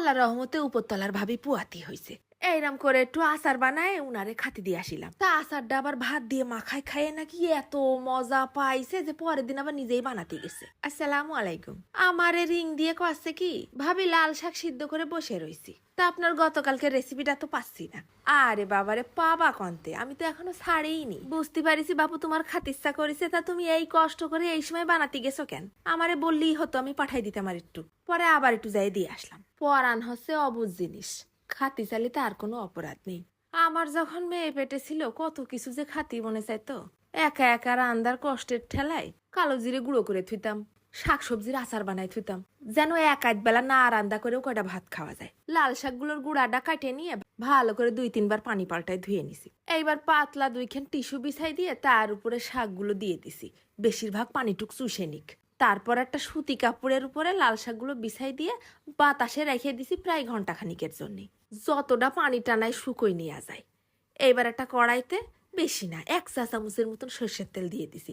আল্লাহ রহমতে উপরতলার ভাবি পুয়াতি হইছে। এইরকম করে একটু আচার বানায় উনারে খাতি দিয়ে আসিলাম। তা আচারটা আবার ভাত দিয়ে মাখায় খায় নাকি এত মজা পাইছে যে পরের দিন আবার নিজেই বানাতে গেছে। আসসালামু আলাইকুম। আমারে রিং দিয়ে কচ্ছে কি, ভাবি লাল শাক সিদ্ধ করে বসে রইছি, তা আপনার গতকালকে রেসিপিটা তো পাচ্ছি না। আরে বাবারে পাবা কন্তে, আমি তো এখনো ছাড়েইনি। বুঝতে পারিছি বাপু তোমার খাতে ইচ্ছা করেছে, তা তুমি এই কষ্ট করে এই সময় বানাতে গেছো কেন? আমারে বললেই হতো, আমি পাঠাই দিতাম আর একটু পরে আবার একটু যাই দিয়ে আসলাম। পরাণ হচ্ছে অবুঝ জিনিস, খাতি চালি তার কোনো অপরাধ নেই। আমার যখন মেয়ে পেটে ছিল কত কিছু যে খাতি মনে চাইতো। একা একা রান্দার কষ্টের ঠেলায় কালো জিরে গুঁড়ো করে থুইতাম, শাকসবজির আচার বানাই থুইতাম, যেন এক আধ বেলা না রান্না করেও কয়টা ভাত খাওয়া যায়। লাল শাকগুলোর গুঁড়াটা কাটে নিয়ে ভালো করে 2-3 বার পানি পাল্টায় ধুয়ে নিছি। এইবার পাতলা 2খান টিস্যু বিছাই দিয়ে তার উপরে শাকগুলো দিয়ে দিছি, বেশিরভাগ পানিটুক চুষে নিক। তারপর একটা সুতি কাপড়ের উপরে লাল শাকগুলো বিছাই দিয়ে বাতাসে রেখে দিছি প্রায় ঘন্টাখানিকের জন্য, যতটা পানি টানায় শুকোই নেওয়া যায়। এইবার একটা কড়াইতে বেশি না 1 চা চামচের মতন সর্ষের তেল দিয়ে দিছি,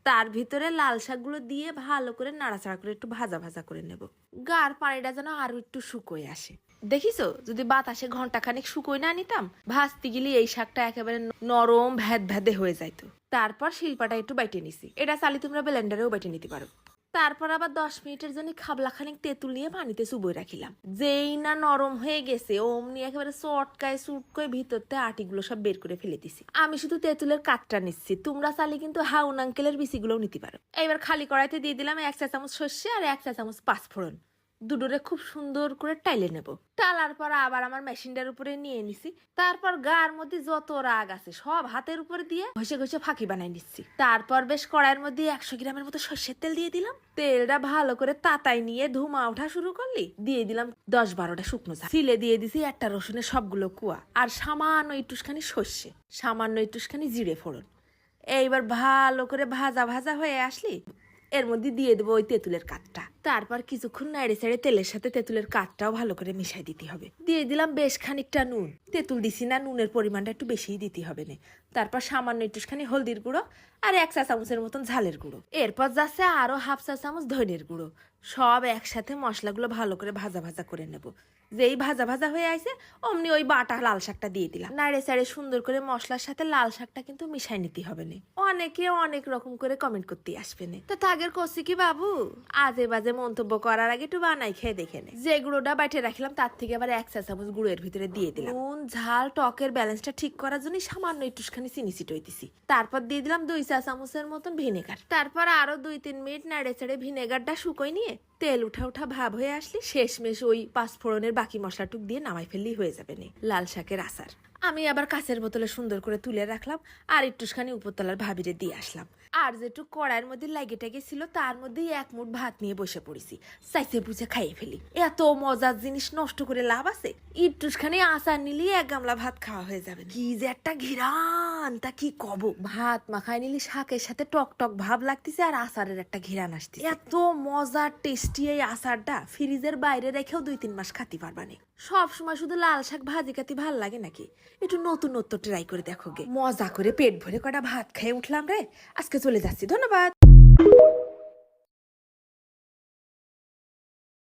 তার ভিতরে লাল শাকগুলো দিয়ে ভালো করে নাড়াচাড়া করে একটু ভাজা ভাজা করে নেব। গার পানিটা যেন আরো একটু শুকোয় আসে। দেখিছো, যদি বাতাসে ঘন্টাখানিক শুকোয় না নিতাম, ভাজতে গেলে এই শাকটা একেবারে নরম ভ্যাদ ভ্যাদে হয়ে যাইতো। তারপর শিলপাটা একটু বাইটে নিছি, এটা চালি তোমরা ব্লেন্ডারেও বাইটে নিতে পারো। তারপর আবার 10 মিনিটের জন্য খাবলা খানিক তেঁতুল নিয়ে পানিতে চুবই রাখিলাম। যেই না নরম হয়ে গেছে অমনি একেবারে চটকায় চুটকয় ভিতরতে আটিগুলো সব বের করে ফেলে দিছি। আমি শুধু তেঁতুলের কাঠটা নিচ্ছি, তোমরা চাইলে কিন্তু হাউন আঙ্কেলের বিচিগুলোও নিতে পারো। এবার খালি কড়াইতে দিয়ে দিলাম 1 চা চামচ সর্ষে আর 1 চা চামচ পাঁচফোড়ন, দুটোরে খুব সুন্দর করে টাইলে নেব। টালার পর আবার আমার মেশিনটার উপরে নিয়ে নিছি। তারপর গার মধ্যে যত রাগ আছে সব হাতের উপরে দিয়ে ঘষে ঘষে ফাঁকি বানাই নিচ্ছি। তারপর বেশ কড়াইয়ের মধ্যে 100 গ্রামের মতো সর্ষের তেল দিয়ে দিলাম। তেলটা ভালো করে তাতাই নিয়ে ধুমা ওঠা শুরু করলি দিয়ে দিলাম 10-12টা শুকনো ঝাল, সিলে দিয়ে দিছি একটা রসুনের সবগুলো কুয়া, আর সামান্য একটুখানি সর্ষে, সামান্য একটুখানি জিরে ফোড়ন। এইবার ভালো করে ভাজা ভাজা হয়ে আসলি এর মধ্যে দিয়ে দেবো ওই তেঁতুলের কাঠটা। তারপর কিছুক্ষণ নাড়ে চাড়ে তেলের সাথে তেঁতুলের কাঠটাও ভালো করে মিশাই দিতে হবে। দিয়ে দিলাম বেশ খানিকটা নুন, তেঁতুল দিছি না, নুনের পরিমাণটা একটু বেশিই দিতে হবে না। তারপর সামান্য একটুখানি হলদির গুঁড়ো আর 1 চা চামচের মতন ঝালের গুঁড়ো, এরপর যাচ্ছে আরো 1/2 চা চামচ ধনের গুঁড়ো। সব একসাথে মশলাগুলো ভালো করে ভাজা ভাজা করে নেব। যেই ভাজা ভাজা হয়ে আইছে অমনি ওই বাটা লাল শাকটা দিয়ে দিলাম। নাড়ে চাড়ে সুন্দর করে মশলার সাথে লাল শাকটা কিন্তু মিশাই নিতে হবে না। অনেকে অনেক রকম করে কমেন্ট করতে আসবে না, তো তাগের করছি কি বাবু, আজে বাজে মন্তব্য করার আগে একটু বানাই খেয়ে দেখে নে। যে গুঁড়োটা বাইটে রাখলাম তার থেকে আবার 1 চা চামচ গুঁড়োর ভিতরে দিয়ে দিলাম। নুন ঝাল টকের ব্যালেন্সটা ঠিক করার জন্য সামান্য একটুখানি চিনি ছিটই দিছি। তারপর দিয়ে দিলাম 2 চা চামচের মতন ভিনেগার। তারপর আরো 2-3 মিনিট নাড়ে চাড়ে ভিনেগারটা শুকোয় নিয়ে তেল উঠা উঠা ভাব হয়ে আসলে শেষমেশ ওই পাঁচফোড়নের বাকি মশলাটুক দিয়ে নামাই ফেললেই হয়ে যাবে নে লাল শাকের আচার। আমি আবার কাঁচের বোতলে সুন্দর করে তুলে রাখলাম আর একটুখানি উপরতলার ভাবিরে দিয়ে আসলাম। আর যেটুক কড়াইয়ের মধ্যে লাগে টাগে ছিল তার মধ্যেই 1 মুঠ ভাত নিয়ে বসে পড়েছি, চাইছে বুঝে খাইয়ে ফেলি। এত মজার জিনিস নষ্ট করে লাভ আছে? একটুখানি আচার নিলে 1 গামলা ভাত খাওয়া হয়ে যাবে। কি যে একটা ঘিরান, তা কি কব। ভাত মাখায় নিলে শাকের সাথে টক টক ভাব লাগতেছে আর আচারের একটা ঘিরান আসছে। এত মজার টেস্টি এই আচারটা ফ্রিজের বাইরে রেখেও 2-3 মাস খাতে পারবানি। সব সময় শুধু লাল শাক ভাজি খাতে ভাল লাগে নাকি? একটু নতুন নতুন ট্রাই করে দেখো গে। মজা করে পেট ভরে কটা ভাত খেয়ে উঠলাম রে, আজকে চলে যাচ্ছি, ধন্যবাদ।